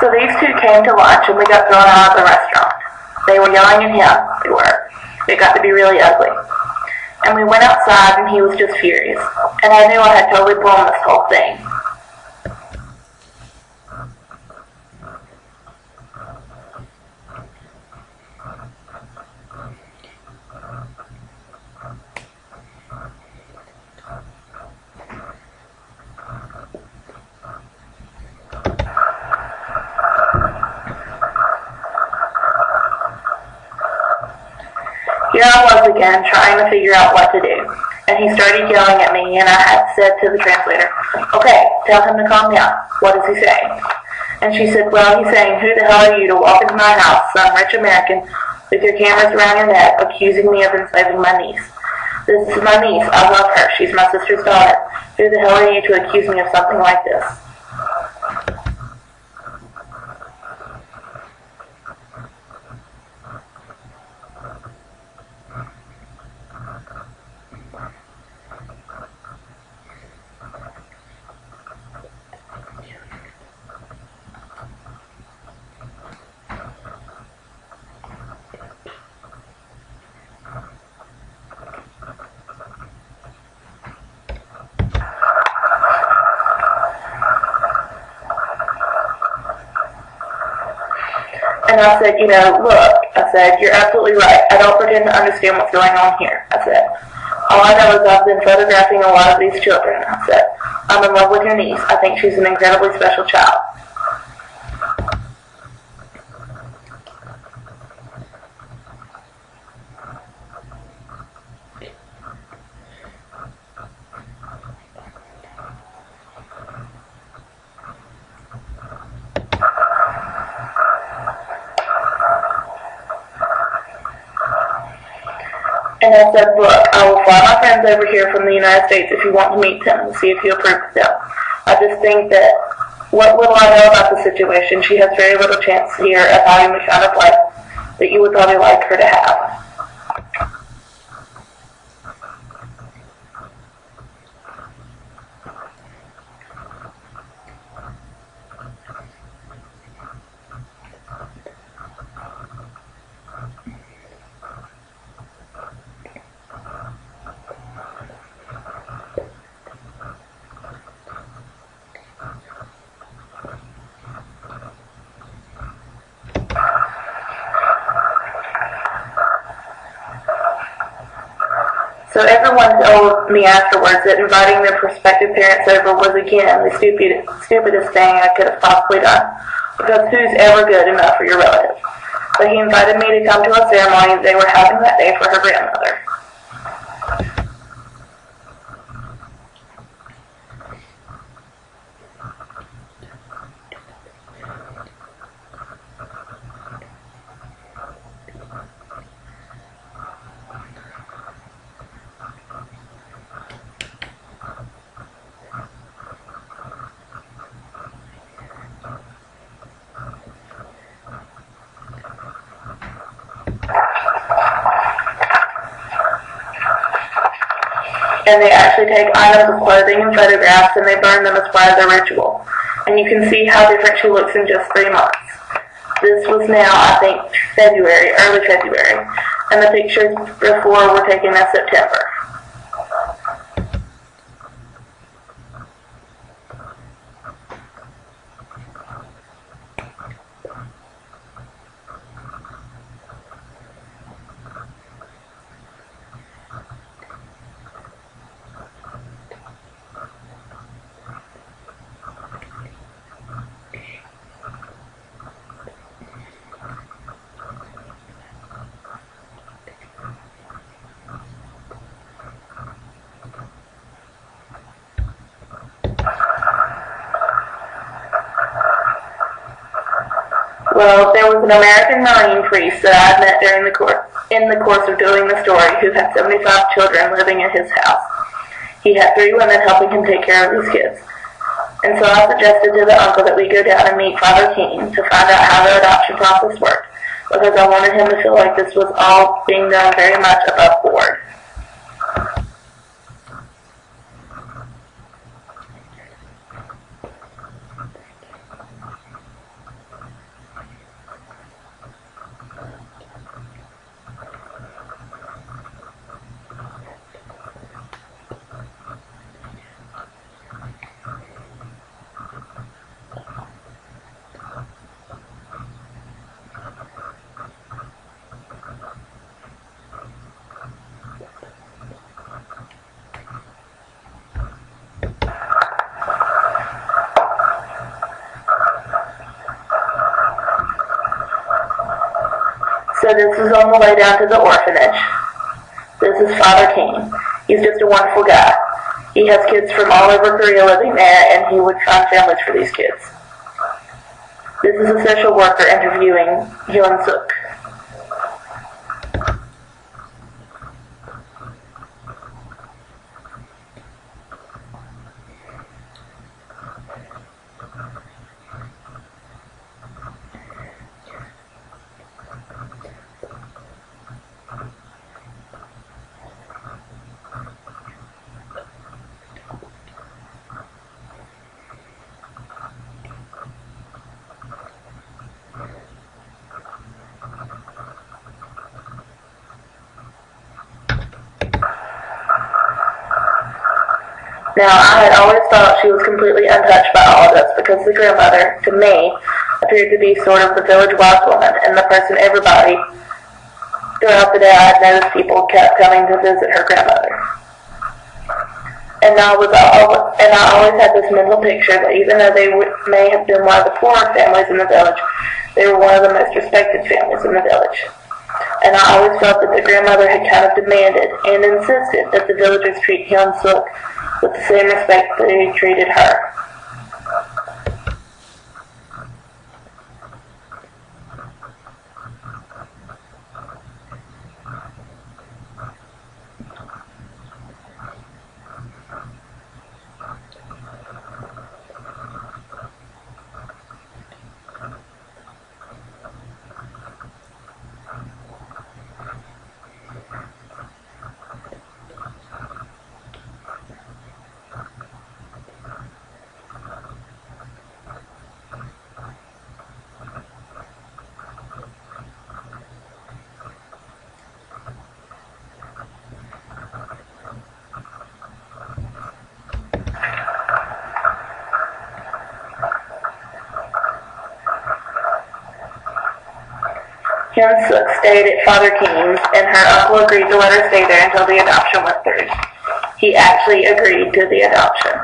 So these two came to lunch and we got thrown out of the restaurant. They were yelling at him. They were. It got to be really ugly. And we went outside and he was just furious. And I knew I had totally blown this whole thing. Here I was again, trying to figure out what to do. And he started yelling at me, and I had said to the translator, "Okay, tell him to calm down. What is he saying?" And she said, "Well, he's saying, who the hell are you to walk into my house, some rich American, with your cameras around your neck, accusing me of enslaving my niece? This is my niece. I love her. She's my sister's daughter. Who the hell are you to accuse me of something like this?" And I said, look, I said, you're absolutely right. I don't pretend to understand what's going on here. I said, all I know is I've been photographing a lot of these children. I said, I'm in love with your niece. I think she's an incredibly special child. And I said, look, I will fly my friends over here from the United States if you want to meet Tim and see if he'll approve of them. I just think that what little I know about the situation, she has very little chance here of having the kind of life that you would probably like her to have. So everyone told me afterwards that inviting their prospective parents over was again the stupidest thing I could have possibly done, because who's ever good enough for your relative? But he invited me to come to a ceremony they were having that day for her grandmother. And they actually take items of clothing and photographs and they burn them as part of their ritual. And you can see how different she looks in just 3 months. This was now, I think, February, early February, and the pictures before were taken in September. Well, there was an American Marine priest that I had met in the course of doing the story who had 75 children living at his house. He had 3 women helping him take care of these kids. And so I suggested to the uncle that we go down and meet Father King to find out how the adoption process worked, because I wanted him to feel like this was all being done very much above board. this is on the way down to the orphanage. This is Father King. He's just a wonderful guy. He has kids from all over Korea living there, and he would find families for these kids. This is a social worker interviewing Hyun Suk. Now, I had always thought she was completely untouched by all of this because the grandmother, to me, appeared to be sort of the village wise woman and the person everybody throughout the day I had noticed people kept coming to visit her grandmother. And I always had this mental picture that even though they may have been one of the poorer families in the village, they were one of the most respected families in the village. And I always felt that the grandmother had kind of demanded and insisted that the villagers treat Hyun Suk with the same respect they treated her. Hyun Suk stayed at Father King's, and her uncle agreed to let her stay there until the adoption went through. He actually agreed to the adoption.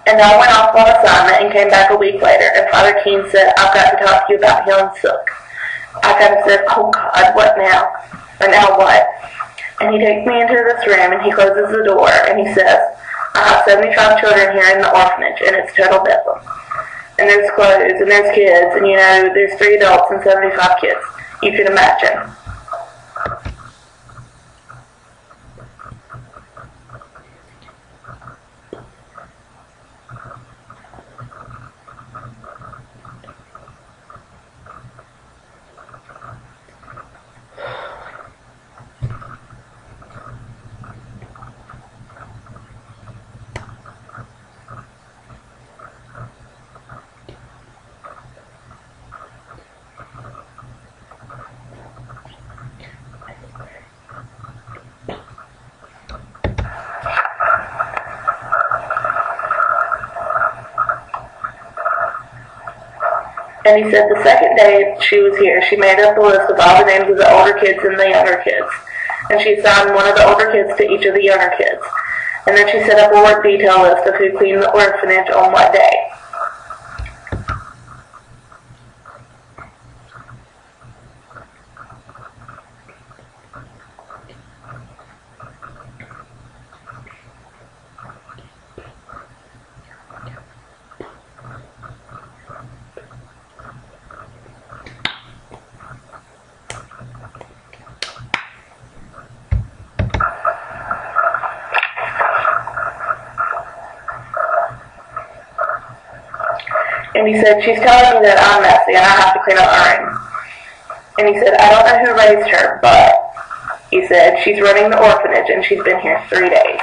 And I went off on assignment and came back a week later, and Father King said, I've got to talk to you about Hyun Suk. I kind of said, oh God, what now? Or now what? And he takes me into this room, and he closes the door, and he says, I have 75 children here in the orphanage, and it's total bedlam. And there's clothes, and there's kids, and there's 3 adults and 75 kids. You can imagine. And he said the second day she was here, she made up a list of all the names of the older kids and the younger kids. And she assigned one of the older kids to each of the younger kids. And then she set up a work detail list of who cleaned the orphanage on what day. And he said, she's telling me that I'm messy and I have to clean up my room. And he said, I don't know who raised her, but he said, she's running the orphanage and she's been here 3 days.